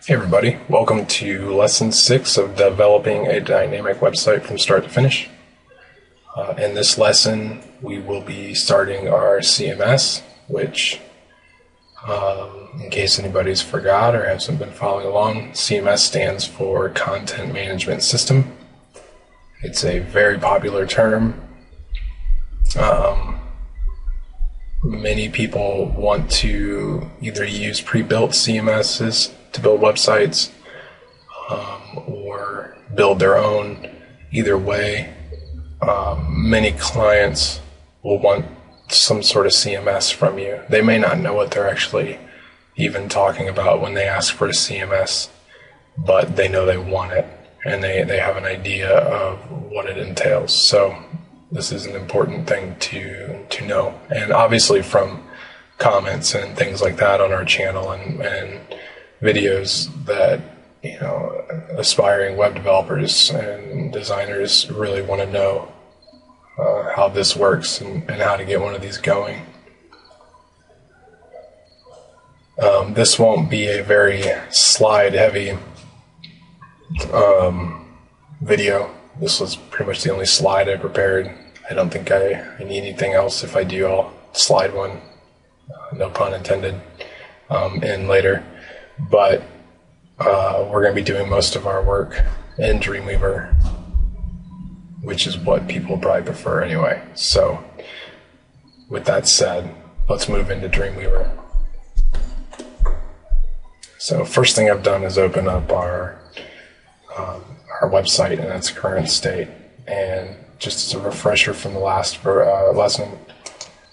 Hey everybody, welcome to Lesson 6 of developing a dynamic website from start to finish. In this lesson, we will be starting our CMS, which, in case anybody's forgot or hasn't been following along, CMS stands for Content Management System. It's a very popular term. Many people want to either use pre-built CMSs to build websites or build their own. Either way, many clients will want some sort of CMS from you. They may not know what they're actually even talking about when they ask for a CMS, but they know they want it and they have an idea of what it entails. So this is an important thing to know. And obviously from comments and things like that on our channel and videos that, aspiring web developers and designers really want to know how this works and how to get one of these going. This won't be a very slide-heavy video. This was pretty much the only slide I prepared. I don't think I need anything else. If I do, I'll slide one, no pun intended, in later. But we're going to be doing most of our work in Dreamweaver, which is what people probably prefer anyway. So with that said, let's move into Dreamweaver. So first thing I've done is open up our website in its current state. And just as a refresher from the last lesson,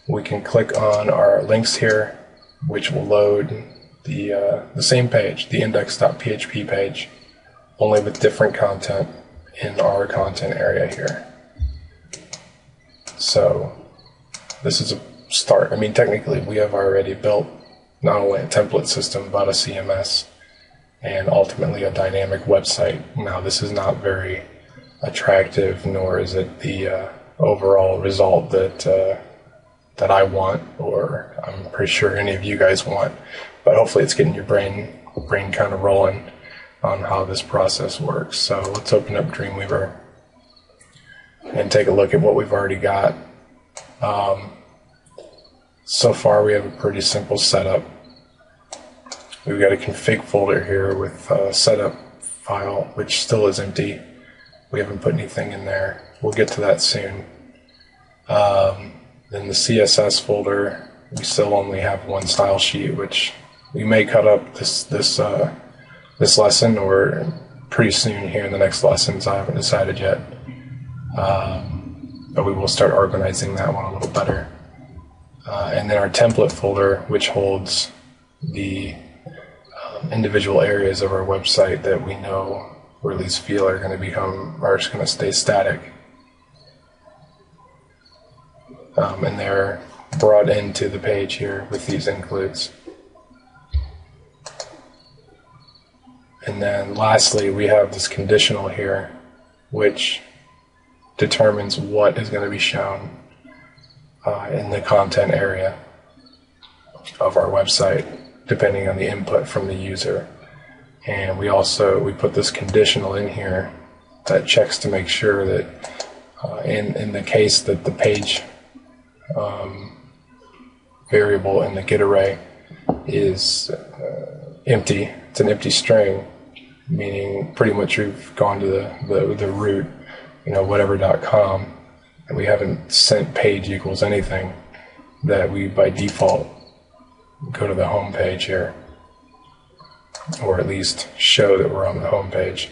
we can click on our links here, which will load the same page, the index.php page, only with different content in our content area here. So this is a start. I mean, technically, we have already built not only a template system, but a CMS, and ultimately a dynamic website. Now, this is not very attractive, nor is it the overall result that I want, or I'm pretty sure any of you guys want. But hopefully it's getting your brain kind of rolling on how this process works. So let's open up Dreamweaver and take a look at what we've already got. So far we have a pretty simple setup. We've got a config folder here with a setup file, which still is empty. We haven't put anything in there. We'll get to that soon. Then the CSS folder, we still only have one style sheet, which we may cut up this lesson or pretty soon here in the next lessons. I haven't decided yet. But we will start organizing that one a little better. And then our template folder, which holds the individual areas of our website that we know or at least feel are going to stay static. And they're brought into the page here with these includes. And then lastly, we have this conditional here, which determines what is going to be shown in the content area of our website, depending on the input from the user. And we put this conditional in here that checks to make sure that in the case that the page variable in the get array is empty, it's an empty string, meaning pretty much we've gone to the root, whatever.com, and we haven't sent page equals anything, that we by default go to the home page here, or at least show that we're on the home page.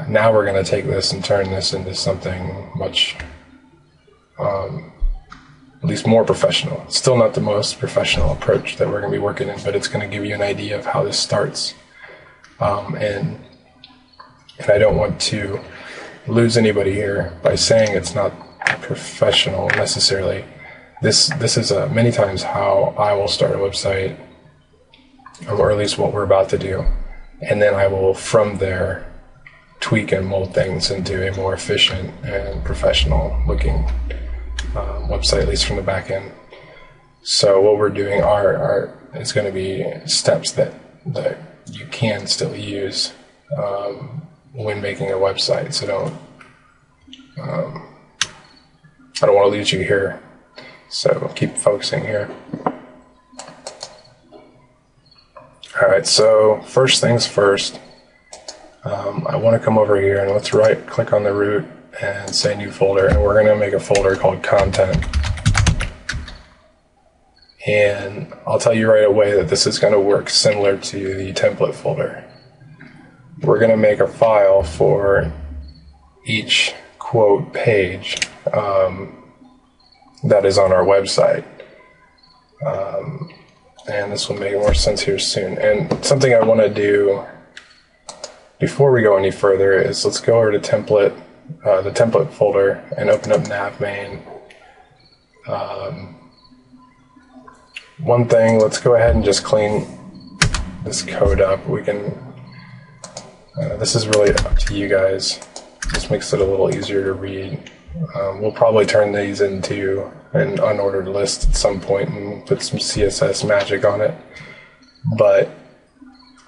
Now we're going to take this and turn this into something much, at least more professional. Still not the most professional approach that we're going to be working in, but it's going to give you an idea of how this starts. And I don't want to lose anybody here by saying it's not professional necessarily. This is many times how I will start a website, or at least what we're about to do, and then I will from there tweak and mold things into a more efficient and professional looking website, at least from the back end. So what we're doing is going to be steps that can still use when making a website. So I don't want to lose you here. So keep focusing here. Alright, so first things first, I want to come over here and let's click on the root and say new folder, and we're going to make a folder called content. And I'll tell you right away that this is going to work similar to the template folder. We're going to make a file for each quote page that is on our website. And this will make more sense here soon. And something I want to do before we go any further is let's go over to template, the template folder, and open up nav main. One thing, let's go ahead and just clean this code up. We can, this is really up to you guys. This makes it a little easier to read. We'll probably turn these into an unordered list at some point and put some CSS magic on it. But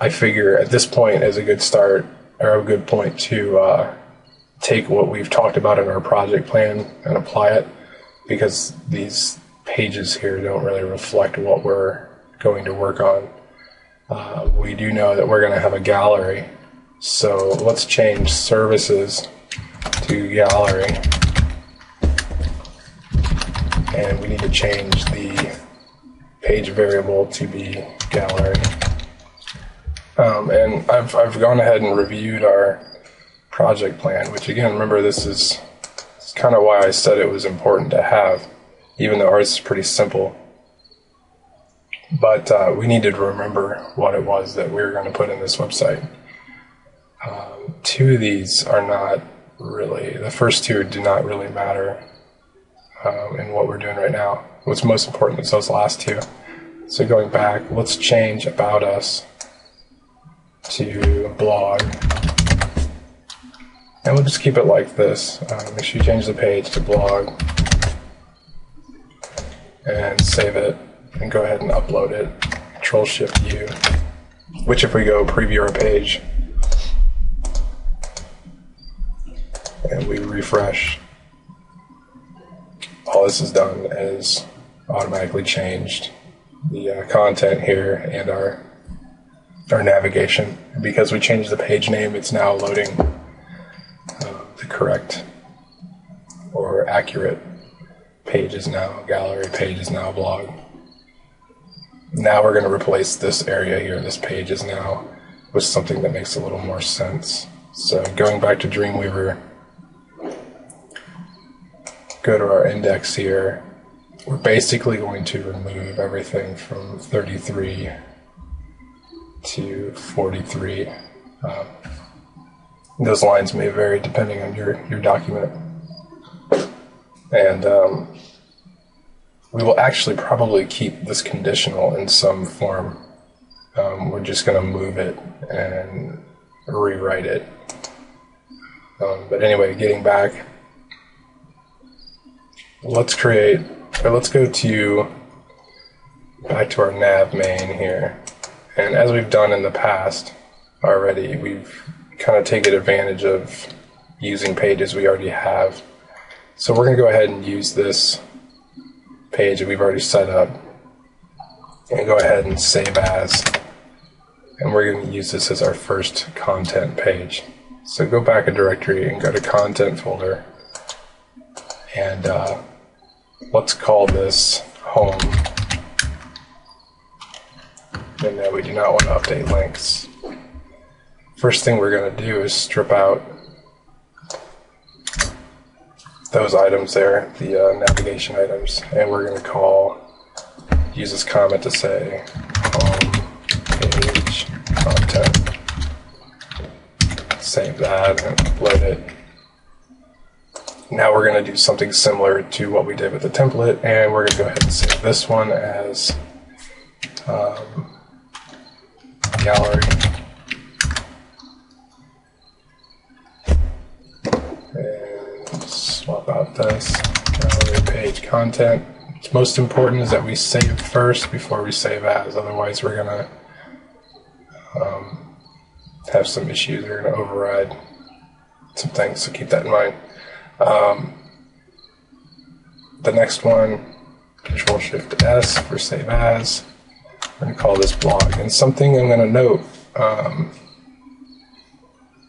I figure at this point is a good start, or a good point to take what we've talked about in our project plan and apply it, because these pages here don't really reflect what we're going to work on. We do know that we're going to have a gallery, so let's change services to gallery, and we need to change the page variable to be gallery. And I've gone ahead and reviewed our project plan, which again, remember, this is kind of why I said it was important to have, even though ours is pretty simple. But we needed to remember what it was that we were going to put in this website. Two of these are not really, the first two do not really matter in what we're doing right now. What's most important is those last two. So going back, let's change about us to blog. And we'll just keep it like this. Make sure you change the page to blog and save it and go ahead and upload it. Control-Shift-U, which if we go preview our page and we refresh, all this has done is automatically changed the content here and our navigation. And because we changed the page name, it's now loading the correct or accurate page is now gallery, page is now blog. Now we're going to replace this area here, this page is now, with something that makes a little more sense. So going back to Dreamweaver, go to our index here. We're basically going to remove everything from 33 to 43. Those lines may vary depending on your document. And we will actually probably keep this conditional in some form. We're just going to move it and rewrite it. But anyway, getting back, let's go back to our nav main here. And as we've done in the past already, we've kind of taken advantage of using pages we already have. So we're going to go ahead and use this page that we've already set up and go ahead and save as. And we're going to use this as our first content page. So go back a directory and go to content folder. And let's call this home. And now we do not want to update links. First thing we're going to do is strip out those items there, the navigation items, and we're going to use this comment to say home page content. Save that and upload it. Now we're going to do something similar to what we did with the template, and we're going to go ahead and save this one as gallery. And swap out this gallery page content. What's most important is that we save first before we save as, otherwise we're going to have some issues. They're going to override some things, so keep that in mind. The next one, Control-Shift-S for Save As. We're going to call this blog. And something I'm going to note,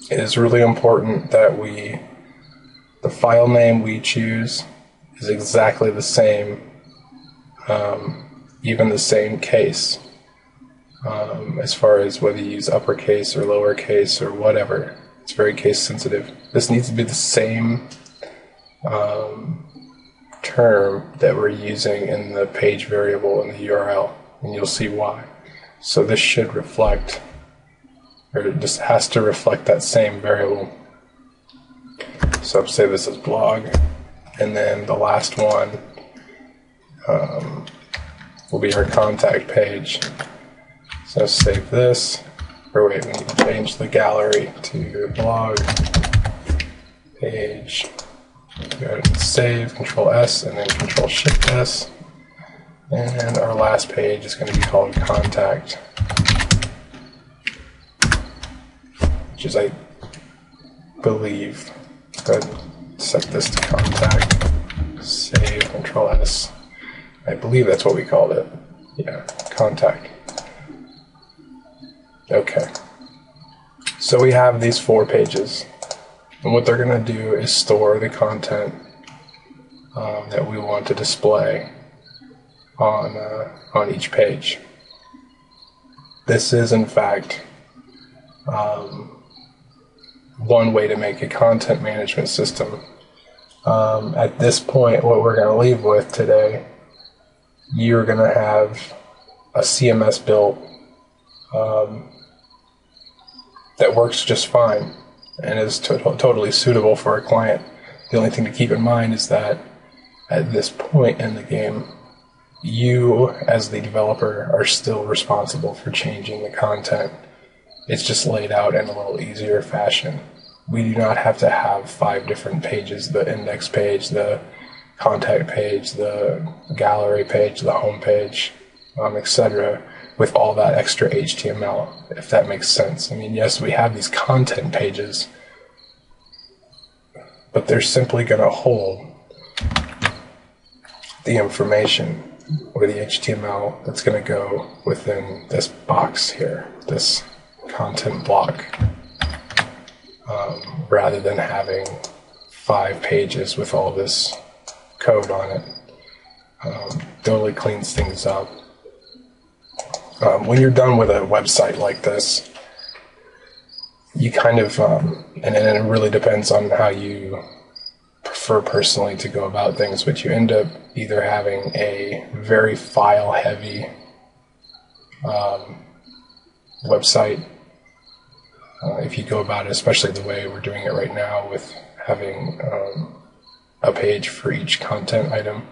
it is really important that the file name we choose is exactly the same, even the same case, as far as whether you use uppercase or lowercase or whatever. It's very case sensitive. This needs to be the same term that we're using in the page variable in the URL, and you'll see why. So this should reflect, or it just has to reflect that same variable. So say this is blog, and then the last one will be our contact page. So save this, or wait, we need to change the gallery to blog page. Go ahead and save, Control-S, and then Control-Shift-S. And our last page is going to be called contact, which is, I believe, go ahead and set this to contact, save, Control-S. I believe that's what we called it. Yeah, contact. Okay. So we have these 4 pages. And what they're going to do is store the content that we want to display on each page. This is, in fact, one way to make a content management system. At this point, what we're going to leave with today, you're going to have a CMS built that works just fine and is totally suitable for a client. The only thing to keep in mind is that at this point in the game, you, as the developer, are still responsible for changing the content. It's just laid out in a little easier fashion. We do not have to have 5 different pages, the index page, the contact page, the gallery page, the home page, etc., with all that extra HTML, if that makes sense. I mean, yes, we have these content pages, but they're simply going to hold the information or the HTML that's going to go within this box here, this content block, rather than having 5 pages with all this code on it. Totally cleans things up. When you're done with a website like this, you kind of, and it really depends on how you prefer personally to go about things, but you end up either having a very file-heavy website, if you go about it, especially the way we're doing it right now with having a page for each content item.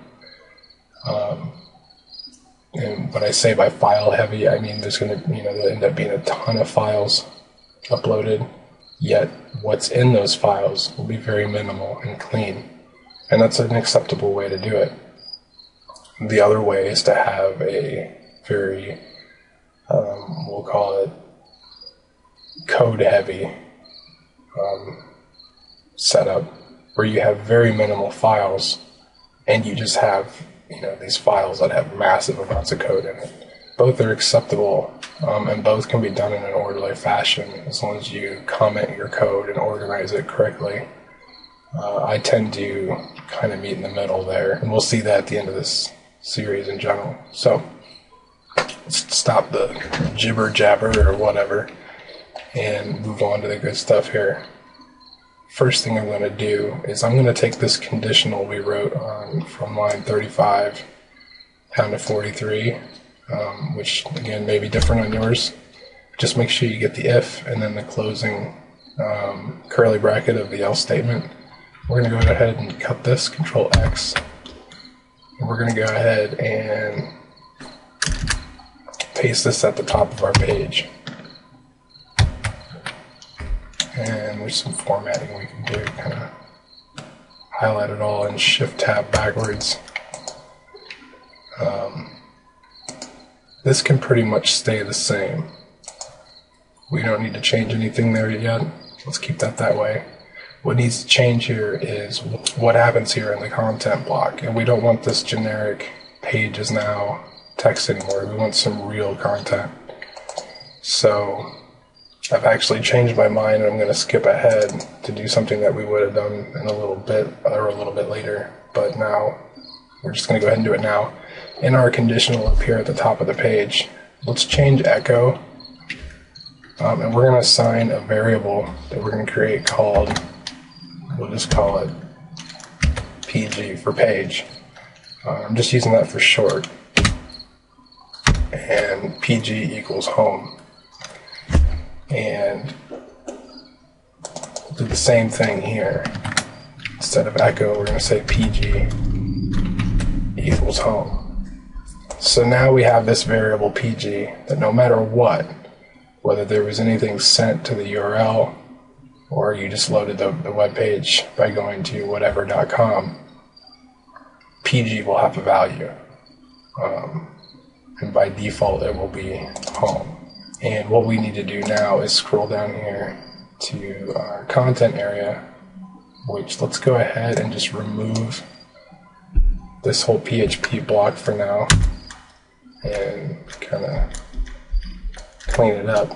And when I say by file heavy, I mean there's going to, there'll end up being a ton of files uploaded, yet what's in those files will be very minimal and clean. And that's an acceptable way to do it. The other way is to have a very, we'll call it code heavy setup, where you have very minimal files and you just have these files that have massive amounts of code in it. Both are acceptable, and both can be done in an orderly fashion as long as you comment your code and organize it correctly. I tend to kind of meet in the middle there, and we'll see that at the end of this series in general. So let's stop the jibber jabber or whatever and move on to the good stuff here. First thing I'm going to do is I'm going to take this conditional we wrote on from line 35 down to 43, which again may be different on yours. Just make sure you get the if and then the closing curly bracket of the else statement. We're going to go ahead and cut this, Control X, and we're going to go ahead and paste this at the top of our page. And there's some formatting we can do, kind of highlight it all and shift tab backwards. This can pretty much stay the same. We don't need to change anything there yet. Let's keep that way. What needs to change here is what happens here in the content block. And we don't want this generic page is now text anymore. We want some real content. So I've actually changed my mind, and I'm going to skip ahead to do something that we would have done in a little bit later. But now we're just going to go ahead and do it now. In our conditional up here at the top of the page, let's change echo. And we're going to assign a variable that we're going to create called, we'll just call it PG for page. I'm just using that for short. And PG equals home. And we'll do the same thing here. Instead of echo, we're going to say PG equals home. So now we have this variable PG that no matter what, whether there was anything sent to the URL or you just loaded the web page by going to whatever.com, PG will have a value. And by default, it will be home. And what we need to do now is scroll down here to our content area, which let's go ahead and just remove this whole PHP block for now and kind of clean it up.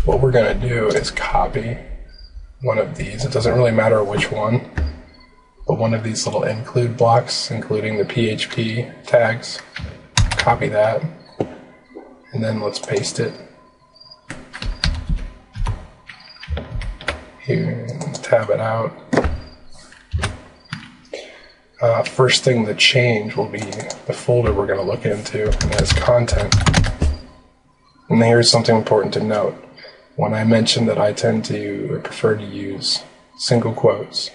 What we're going to do is copy one of these. It doesn't really matter which one, but one of these little include blocks, including the PHP tags. Copy that, and then let's paste it here and tab it out. First thing to change will be the folder we're going to look into, and that's content. And here's something important to note. When I mentioned that I tend to prefer to use single quotes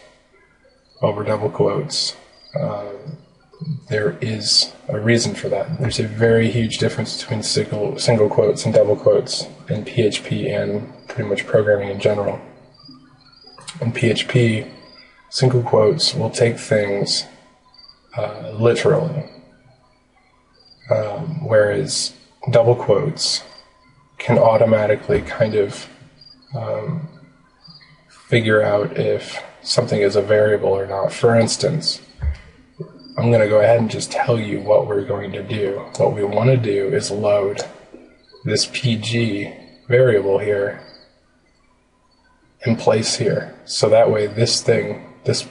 over double quotes, there is a reason for that. There's a very huge difference between single quotes and double quotes in PHP and pretty much programming in general. In PHP, single quotes will take things literally, whereas double quotes can automatically kind of figure out if something is a variable or not. For instance, I'm going to go ahead and just tell you what we're going to do. What we want to do is load this PG variable here in place here. So that way this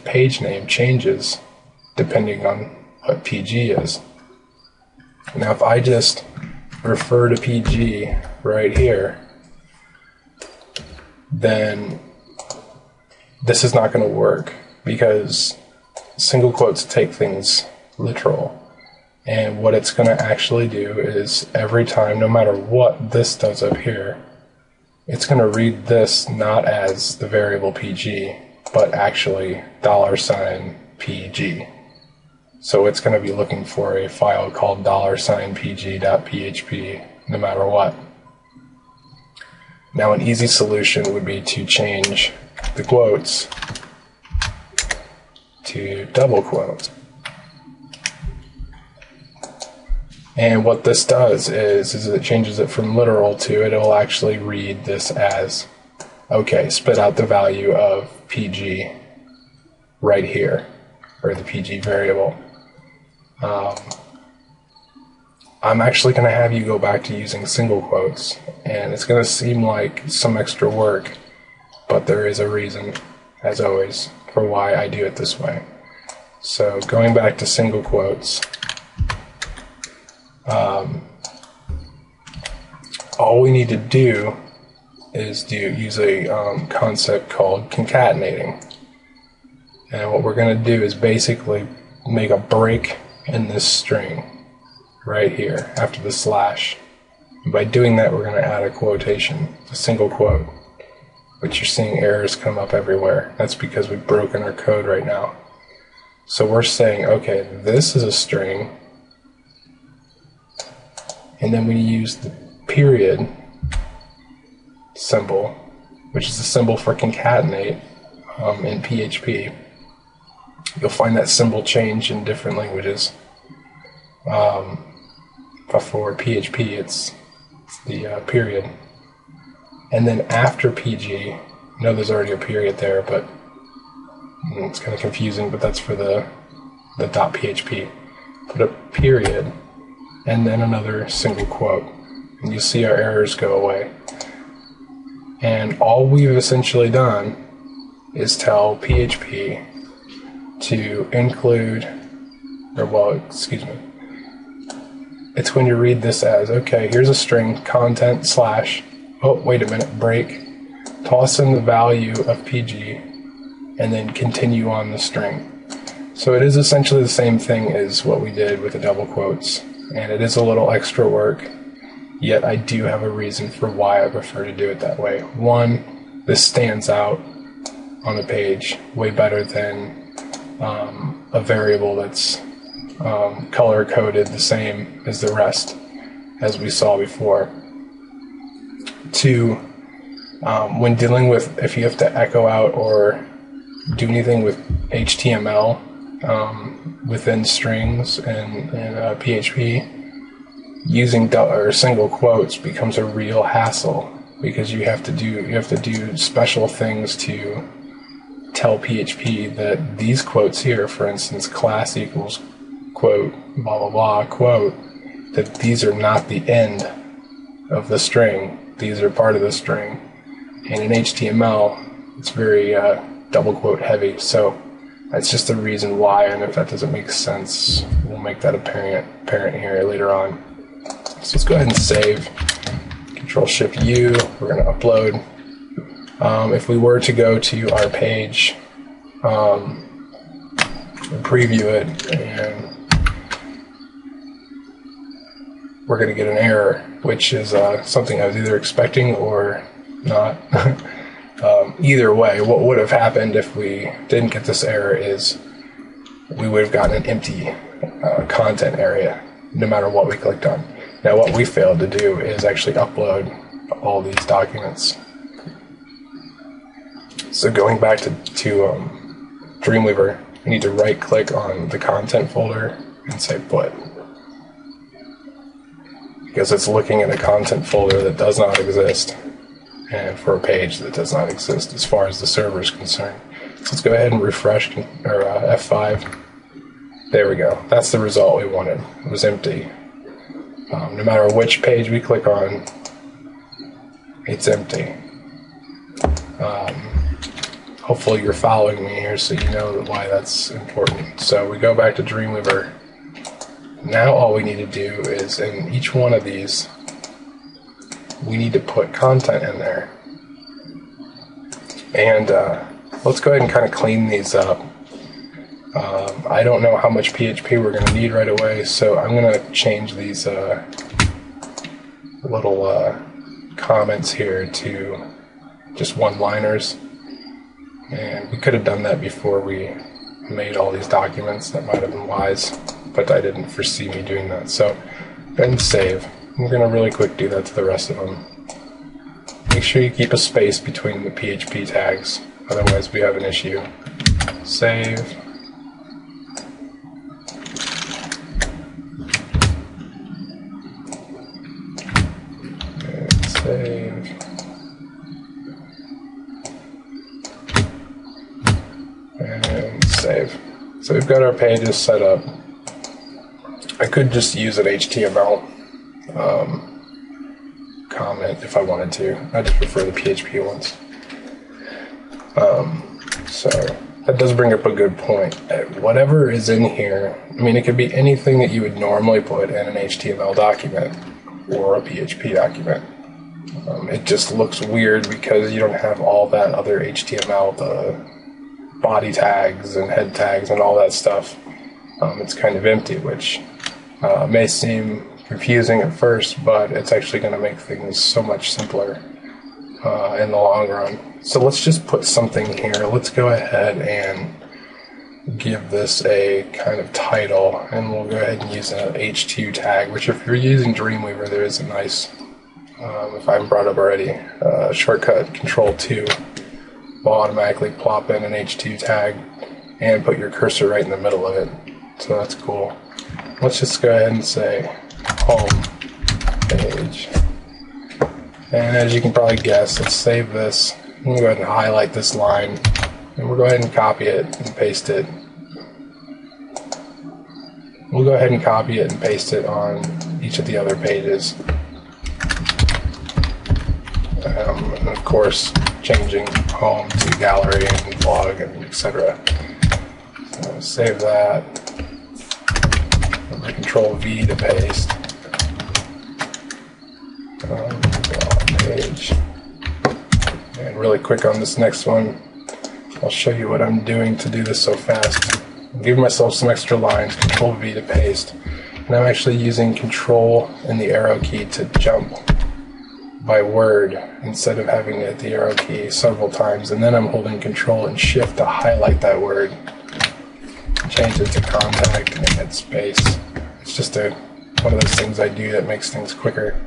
page name changes depending on what PG is. Now if I just refer to PG right here, then this is not going to work because single quotes take things literal. And what it's going to actually do is every time, no matter what this does up here, it's going to read this not as the variable PG, but actually $PG. So it's going to be looking for a file called $pg.php no matter what. Now an easy solution would be to change the quotes to double quotes. And what this does is it changes it from literal to it'll actually read this as, okay, spit out the value of PG right here, or the PG variable. I'm actually going to have you go back to using single quotes, and it's going to seem like some extra work, but there is a reason, as always, for why I do it this way. So going back to single quotes, all we need to do is use a concept called concatenating. And what we're going to do is basically make a break in this string right here after the slash. And by doing that, we're going to add a quotation, a single quote, which you're seeing errors come up everywhere. That's because we've broken our code right now. So we're saying, okay, this is a string, and then we use the period symbol, which is the symbol for concatenate in PHP. You'll find that symbol change in different languages. But for PHP, it's the period. And then after PG, I know there's already a period there, but it's kind of confusing, but that's for the .php. Put a period and then another single quote. And you see our errors go away. And all we've essentially done is tell PHP to include, it's going to read this as, okay, here's a string, content slash, oh, wait a minute, break, toss in the value of PG, and then continue on the string. So it is essentially the same thing as what we did with the double quotes, and it is a little extra work, yet I do have a reason for why I prefer to do it that way. One, this stands out on the page way better than a variable that's color-coded the same as the rest, as we saw before. Two, when dealing with, if you have to echo out or do anything with HTML within strings and PHP, using single quotes becomes a real hassle, because you have to do special things to tell PHP that these quotes here, for instance, class equals quote, blah blah blah, quote, that these are not the end of the string, these are part of the string. And in HTML, it's very double quote heavy, so that's just the reason why, and if that doesn't make sense, we'll make that apparent here later on. So let's go ahead and save. Control-Shift-U, we're going to upload. If we were to go to our page, preview it, and we're going to get an error, which is something I was either expecting or not. Either way, what would have happened if we didn't get this error is we would have gotten an empty content area, no matter what we clicked on. Now, what we failed to do is actually upload all these documents. So going back to Dreamweaver, we need to right-click on the content folder and say put, because it's looking at a content folder that does not exist, and for a page that does not exist as far as the server is concerned. So let's go ahead and refresh, or F5. There we go. That's the result we wanted. It was empty. No matter which page we click on, it's empty. Hopefully you're following me here so you know why that's important. So we go back to Dreamweaver. Now all we need to do is, in each one of these, we need to put content in there. And let's go ahead and kind of clean these up. I don't know how much PHP we're going to need right away, so I'm going to change these little comments here to just one-liners. And we could have done that before we made all these documents. That might have been wise, but I didn't foresee me doing that. So go ahead and save. We're going to really quick do that to the rest of them. Make sure you keep a space between the PHP tags, otherwise we have an issue. Save. And save. And save. So we've got our pages set up. I could just use an HTML comment if I wanted to. I just prefer the PHP ones. So that does bring up a good point. Whatever is in here, I mean, it could be anything that you would normally put in an HTML document or a PHP document. It just looks weird because you don't have all that other HTML, the body tags and head tags and all that stuff. It's kind of empty, which may seem confusing at first, but it's actually going to make things so much simpler in the long run. So let's just put something here. Let's go ahead and give this a kind of title, and we'll go ahead and use an H2 tag, which if you're using Dreamweaver, there is a nice, if I haven't brought up already, shortcut Control-2 will automatically plop in an H2 tag and put your cursor right in the middle of it. So that's cool. Let's just go ahead and say home page. And as you can probably guess, let's save this. I'm going to go ahead and highlight this line, and we'll go ahead and copy it and paste it. We'll go ahead and copy it and paste it on each of the other pages. And of course, changing home to gallery and blog and etc. So save that. Control V to paste. Blog page. And really quick on this next one, I'll show you what I'm doing to do this so fast. I'm giving myself some extra lines, Control V to paste. And I'm actually using Control and the arrow key to jump by word instead of having to hit the arrow key several times. And then I'm holding Control and Shift to highlight that word. Change it to contact and hit space. It's just one of those things I do that makes things quicker.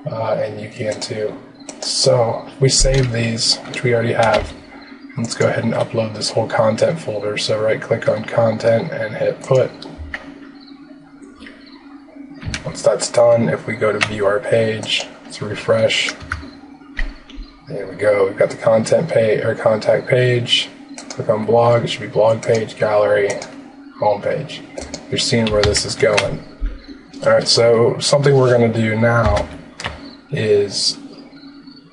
And you can too. So we save these, which we already have. Let's go ahead and upload this whole content folder. So right click on content and hit put. Once that's done, if we go to view our page, let's refresh. There we go. We've got the content page or contact page. Click on blog. It should be blog page, gallery, home page. You're seeing where this is going. All right. So something we're going to do now is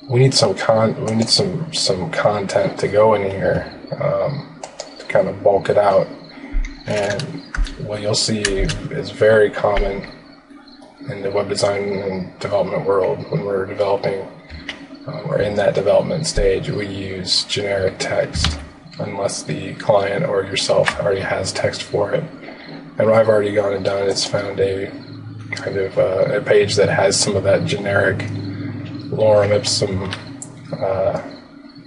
we need some content to go in here to kind of bulk it out. And what you'll see is very common in the web design and development world when we're developing or in that development stage. We use generic text unless the client or yourself already has text for it. And what I've already gone and done is found a kind of a page that has some of that generic lorem ipsum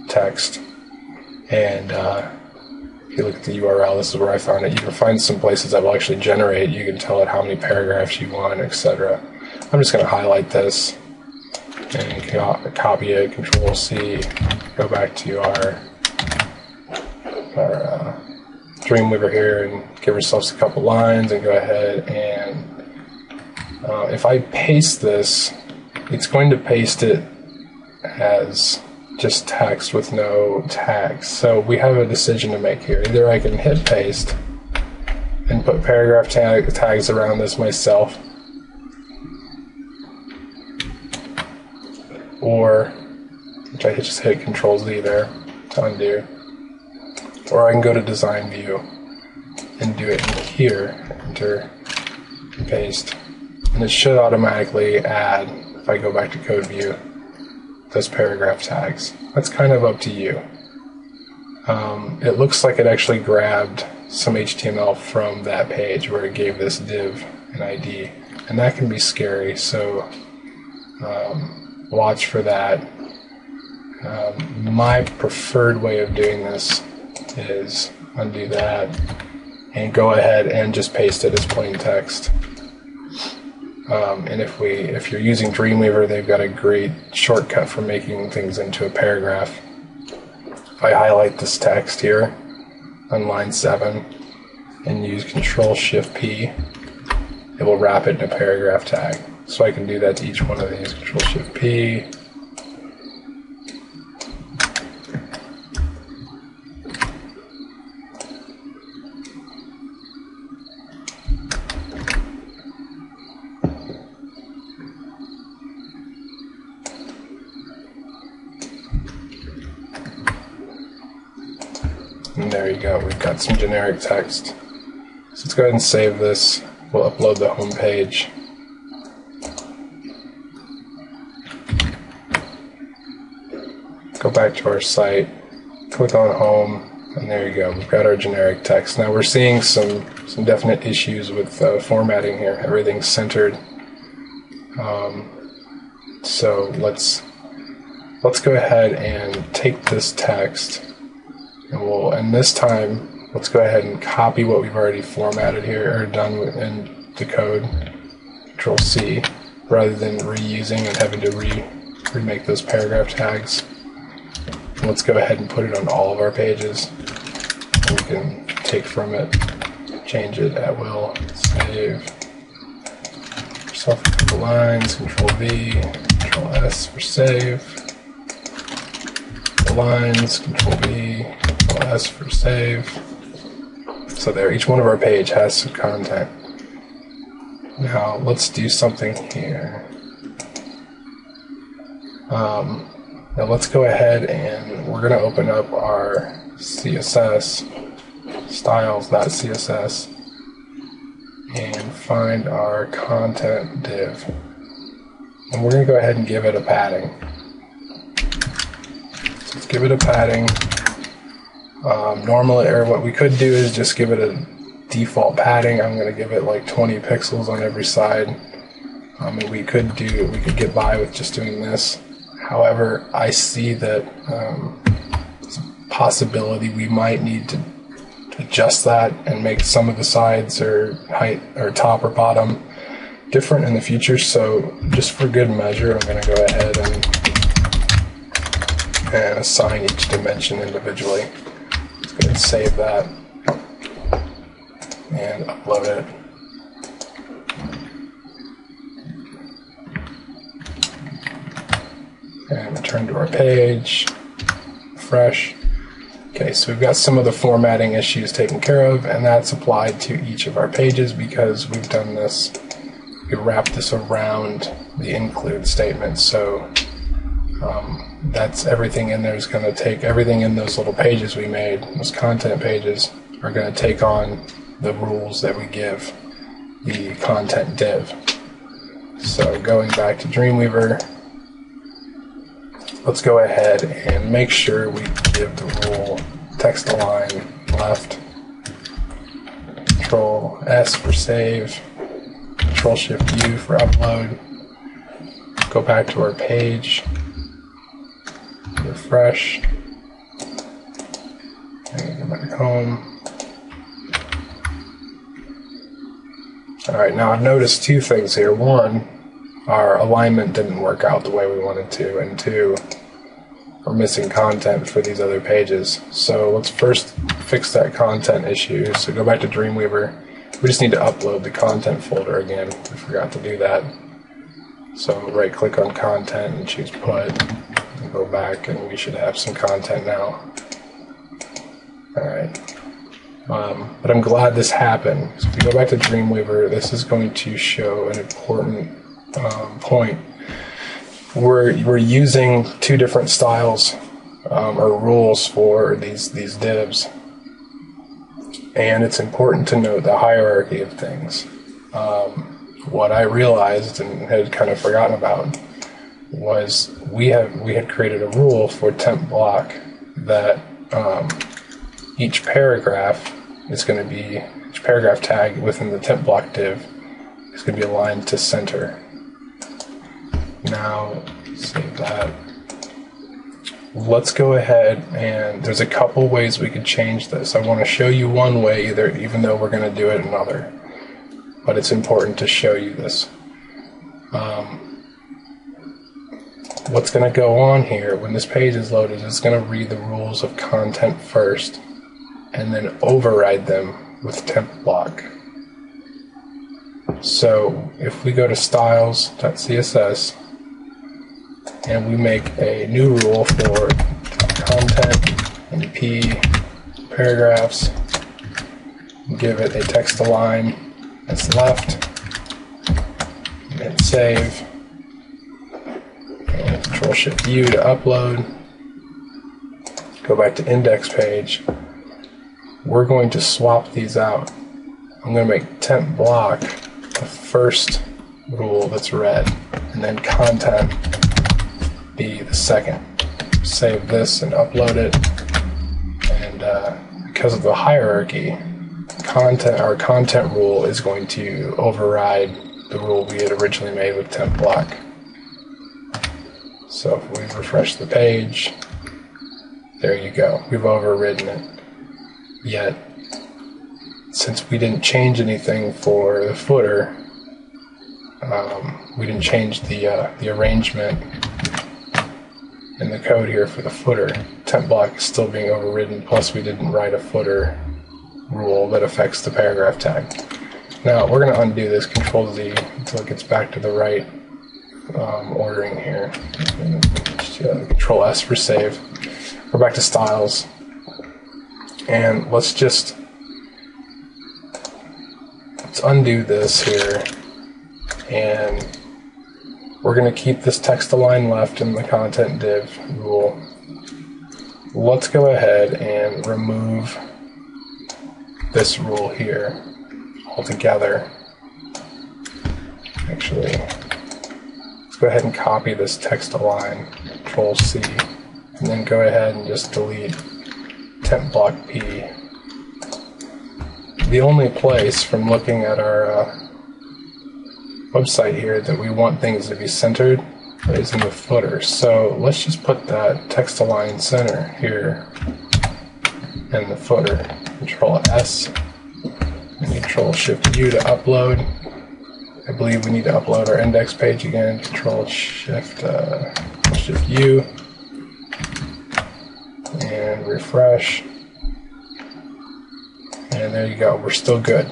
text. And if you look at the URL, this is where I found it. You can find some places that will actually generate. You can tell it how many paragraphs you want, etc. I'm just going to highlight this and copy it, Control C, go back to our Dreamweaver here and give ourselves a couple lines and go ahead and if I paste this, it's going to paste it as just text with no tags. So we have a decision to make here. Either I can hit paste and put paragraph tags around this myself, or which I just hit Control Z there to undo, or I can go to design view and do it in here, enter, paste, and it should automatically add, if I go back to code view, those paragraph tags. That's kind of up to you. It looks like it actually grabbed some HTML from that page where it gave this div an ID, and that can be scary, so watch for that. My preferred way of doing this is undo that and go ahead and just paste it as plain text. And if you're using Dreamweaver, they've got a great shortcut for making things into a paragraph. If I highlight this text here on line 7 and use Control-Shift-P, it will wrap it in a paragraph tag. So I can do that to each one of these. Control-Shift-P. And there you go, we've got some generic text. So let's go ahead and save this. We'll upload the home page. Go back to our site, click on home, and there you go, we've got our generic text. Now we're seeing some definite issues with formatting here. Everything's centered. So let's go ahead and take this text. And this time, let's go ahead and copy what we've already formatted here, or done in the code, Control C, rather than reusing and having to remake those paragraph tags. And let's go ahead and put it on all of our pages. And we can take from it, change it at will, save, yourself a couple lines, Control V, Control S for save. The lines, Control V, Control S for save. So there, each one of our page has some content. Now let's do something here. Now let's go ahead and we're going to open up our CSS Styles.css and find our content div. And we're going to go ahead and give it a padding. So let's give it a padding. Normally, or what we could do is just give it a default padding. I'm going to give it like 20 pixels on every side. And we could get by with just doing this. However, I see that it's a possibility we might need to adjust that and make some of the sides or height or top or bottom different in the future. So just for good measure, I'm going to go ahead and assign each dimension individually. Let's go ahead and save that and upload it. And return to our page, refresh. Okay, so we've got some of the formatting issues taken care of, and that's applied to each of our pages because we've done this, we wrapped this around the include statement. So that's everything in there is going to take, everything in those little pages we made, those content pages, are going to take on the rules that we give the content div. So going back to Dreamweaver, let's go ahead and make sure we give the rule text align left, Control S for save, Control Shift U for upload, go back to our page, refresh, and go back home. Alright, now I've noticed two things here. One, our alignment didn't work out the way we wanted to, and two, we're missing content for these other pages. So let's first fix that content issue. So go back to Dreamweaver. We just need to upload the content folder again. We forgot to do that. So right click on content and choose put, and go back, and we should have some content now. Alright. But I'm glad this happened. So if we go back to Dreamweaver, this is going to show an important point. We're using two different styles or rules for these divs, and it's important to note the hierarchy of things. What I realized and had kind of forgotten about was we had created a rule for temp block that each paragraph tag within the temp block div is going to be aligned to center. Now, save that. Let's go ahead, and there's a couple ways we could change this. I want to show you one way, even though we're going to do it another. But it's important to show you this. What's going to go on here when this page is loaded is it's going to read the rules of content first, and then override them with temp block. So if we go to styles.css and we make a new rule for content and p paragraphs, give it a text align that's left, and save, and Control Shift U to upload, go back to index page. We're going to swap these out. I'm going to make temp block the first rule that's red, and then content be the second. Save this and upload it, and because of the hierarchy, our content rule is going to override the rule we had originally made with temp block. So if we refresh the page, there you go, we've overridden it. Yet, since we didn't change anything for the footer, we didn't change the arrangement in the code here for the footer, temp block is still being overridden, plus we didn't write a footer rule that affects the paragraph tag. Now we're going to undo this, Control Z, until it gets back to the right ordering here. Control S for save. Go back to styles, and let's undo this here, and we're going to keep this text align left in the content div rule. Let's go ahead and remove this rule here altogether. Actually, let's go ahead and copy this text align, Control C, and then go ahead and just delete temp block P. The only place from looking at our website here that we want things to be centered is in the footer. So let's just put that text align center here in the footer. Control S and Control Shift U to upload. I believe we need to upload our index page again. Control Shift U and refresh. And there you go. We're still good.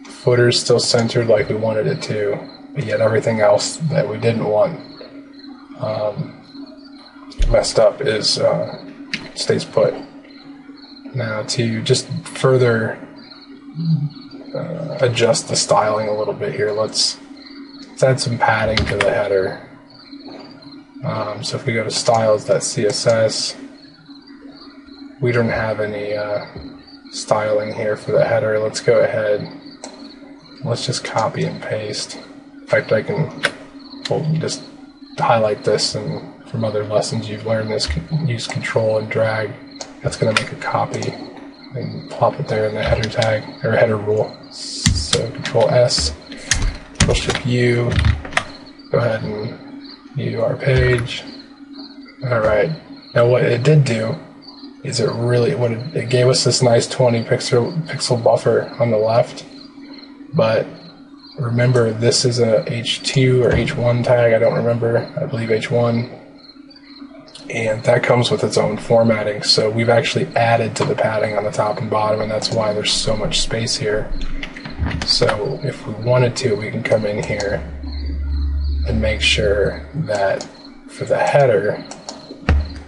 Footer's still centered like we wanted it to, but yet everything else that we didn't want messed up is stays put. Now to just further adjust the styling a little bit here, let's add some padding to the header. So if we go to styles.css, we don't have any styling here for the header. Let's go ahead. Let's just copy and paste. In fact, I can just highlight this, and from other lessons you've learned this, use Control and drag. That's going to make a copy and plop it there in the header tag, or header rule. So Control S, Control Shift U, go ahead and view our page. Alright, now what it did do is it gave us this nice 20 pixel buffer on the left, but remember this is a H2 or H1 tag, I don't remember, I believe H1, and that comes with its own formatting, so we've actually added to the padding on the top and bottom, and that's why there's so much space here. So if we wanted to, we can come in here and make sure that for the header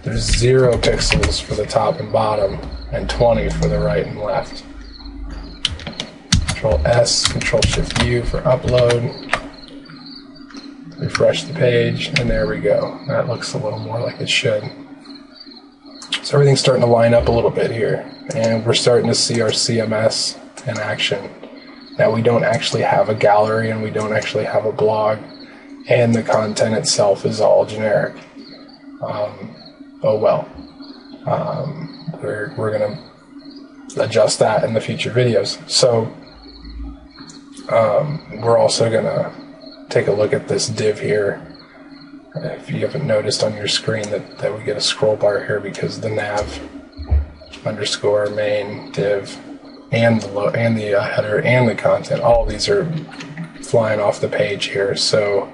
there's 0 pixels for the top and bottom and 20 for the right and left. Control S, Control Shift U for upload. Refresh the page, and there we go. That looks a little more like it should. So everything's starting to line up a little bit here, and we're starting to see our CMS in action. Now we don't actually have a gallery, and we don't actually have a blog, and the content itself is all generic. Oh well. We're going to adjust that in the future videos. So we're also going to take a look at this div here. If you haven't noticed on your screen that we get a scroll bar here because the nav underscore main div and the header and the content, all these are flying off the page here. So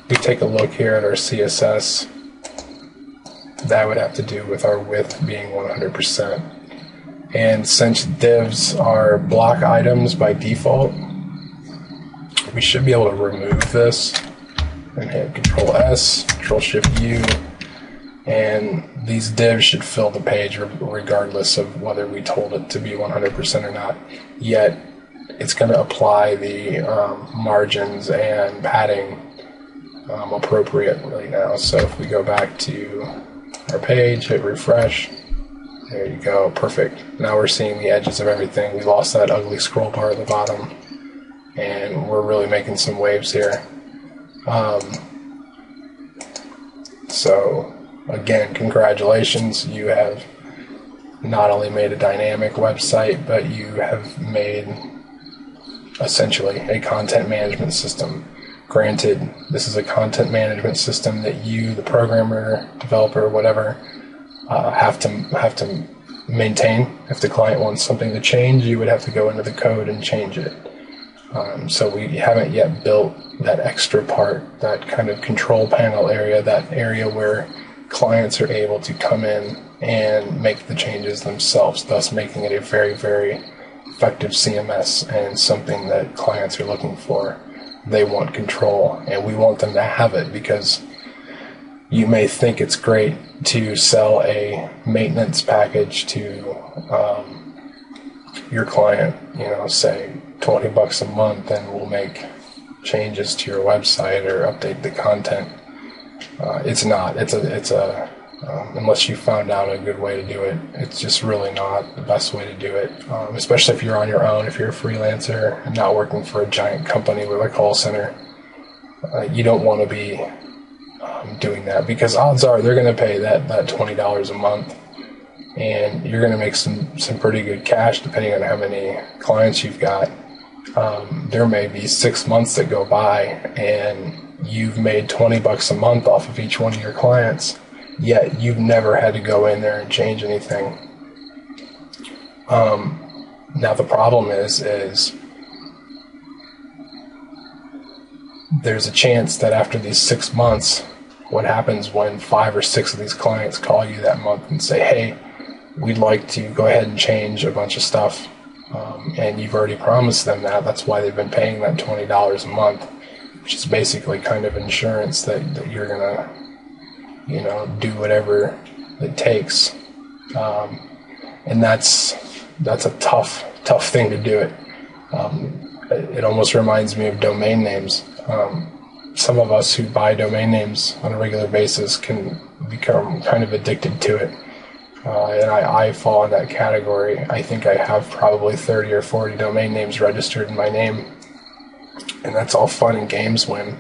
we take a look here at our CSS. That would have to do with our width being 100%. And since divs are block items by default, we should be able to remove this and hit Control S, Control Shift U, and these divs should fill the page regardless of whether we told it to be 100% or not. Yet it's going to apply the margins and padding appropriately now. So if we go back to our page, hit refresh, there you go, perfect. Now we're seeing the edges of everything. We lost that ugly scroll bar at the bottom, and we're really making some waves here. So again, congratulations, you have not only made a dynamic website, but you have made essentially a content management system. Granted, this is a content management system that you, the programmer, developer, whatever, have to maintain. If the client wants something to change, you would have to go into the code and change it. So we haven't yet built that extra part, that kind of control panel area, that area where clients are able to come in and make the changes themselves, thus making it a very, very effective CMS and something that clients are looking for. they want control, and we want them to have it, because you may think it's great to sell a maintenance package to your client, say $20 a month, and we'll make changes to your website or update the content. It's not. It's a unless you found out a good way to do it, it's just really not the best way to do it. Especially if you're on your own, if you're a freelancer and not working for a giant company with a call center, you don't want to be doing that, because odds are they're going to pay that $20 a month, and you're going to make some pretty good cash depending on how many clients you've got. There may be 6 months that go by and you've made $20 a month off of each one of your clients, yet you've never had to go in there and change anything. Now the problem is there's a chance that after these 6 months, what happens when 5 or 6 of these clients call you that month and say, hey, we'd like to go ahead and change a bunch of stuff, and you've already promised them that. That's why they've been paying that $20 a month, which is basically kind of insurance that you're going to, do whatever it takes. And that's a tough thing to do it. It almost reminds me of domain names. Some of us who buy domain names on a regular basis can become kind of addicted to it. And I fall in that category. I think I have probably 30 or 40 domain names registered in my name. And that's all fun and games when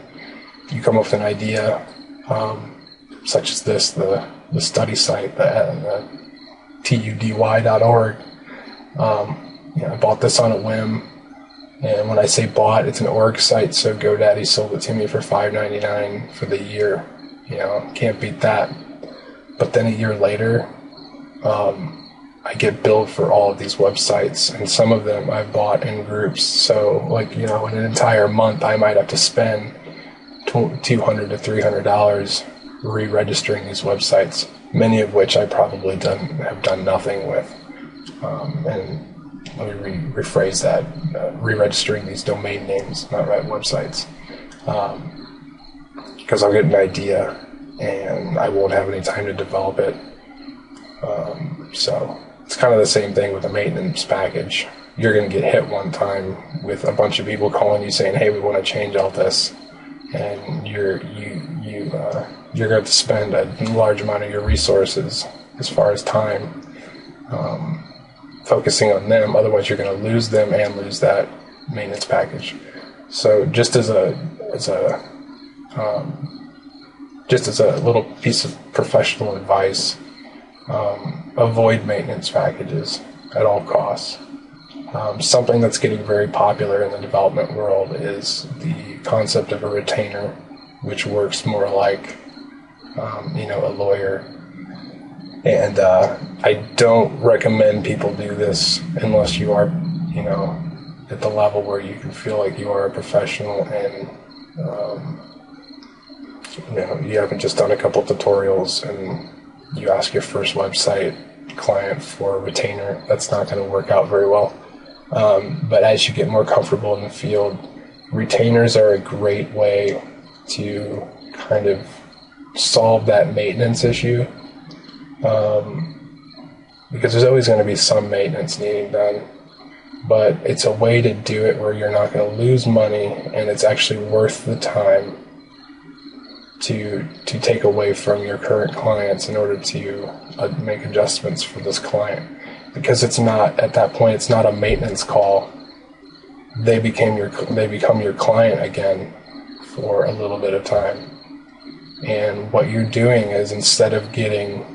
you come up with an idea, such as this, the study site, the tudy.org. I bought this on a whim. And when I say bought, it's an org site, so GoDaddy sold it to me for $5.99 for the year. Can't beat that. But then a year later, I get billed for all of these websites, and some of them I've bought in groups. So, in an entire month, I might have to spend $200 to $300 re-registering these websites, many of which I probably have done nothing with. And let me rephrase that, re-registering these domain names, not websites. Because I'll get an idea and I won't have any time to develop it. So it's kind of the same thing with a maintenance package. You're going to get hit one time with a bunch of people calling you saying, hey, we want to change all this. And you're going to have to spend a large amount of your resources as far as time focusing on them. Otherwise, you're going to lose them and lose that maintenance package. So just as a little piece of professional advice, avoid maintenance packages at all costs. Something that's getting very popular in the development world is the concept of a retainer, which works more like a lawyer. And I don't recommend people do this unless you are, at the level where you can feel like you are a professional and, you haven't just done a couple tutorials and you ask your first website client for a retainer. That's not going to work out very well. But as you get more comfortable in the field, retainers are a great way to kind of solve that maintenance issue. Because there's always going to be some maintenance needing done, but it's a way to do it where you're not going to lose money, and it's actually worth the time to take away from your current clients in order to make adjustments for this client. Because it's not, at that point, it's not a maintenance call. They become your client again for a little bit of time. And what you're doing is, instead of getting,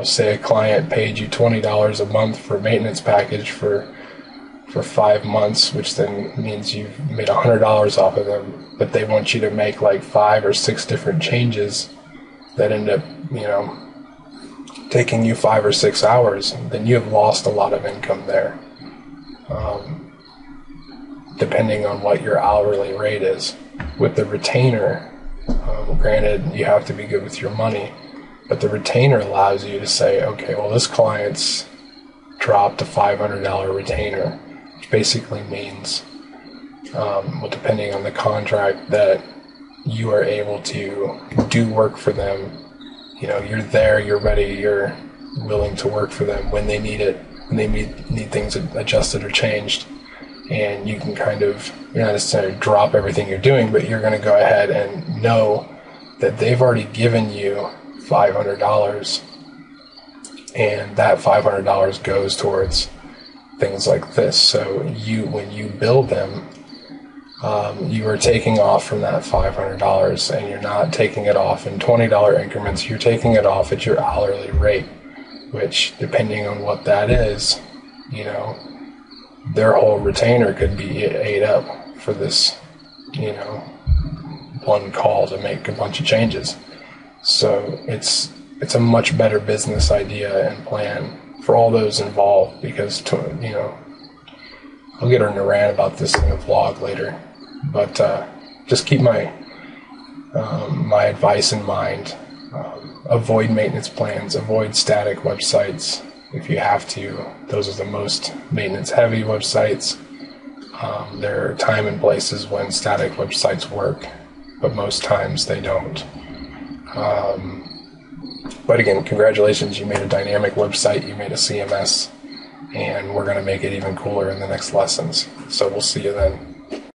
say a client paid you $20 a month for a maintenance package for 5 months, which then means you've made $100 off of them, but they want you to make like 5 or 6 different changes that end up, taking you 5 or 6 hours, then you have lost a lot of income there. Depending on what your hourly rate is. With the retainer, granted, you have to be good with your money, but the retainer allows you to say, okay, well, this client's dropped a $500 retainer, which basically means well, depending on the contract, that you are able to do work for them. You know, you're there, you're ready, you're willing to work for them when they need it, when they need things adjusted or changed. And you can kind of, you're not necessarily drop everything you're doing, but you're going to go ahead and know that they've already given you $500, and that $500 goes towards things like this. So when you bill them, you are taking off from that $500, and you're not taking it off in $20 increments. You're taking it off at your hourly rate, which, depending on what that is, you know, their whole retainer could be ate up for this, you know, one call to make a bunch of changes. So it's a much better business idea and plan for all those involved, because, you know, I'll get her in a rant about this in the vlog later, but just keep my advice in mind. Avoid maintenance plans, avoid static websites if you have to. Those are the most maintenance heavy websites. There are time and places when static websites work, but most times they don't. But again, congratulations, you made a dynamic website, you made a CMS, and we're going to make it even cooler in the next lessons. So we'll see you then.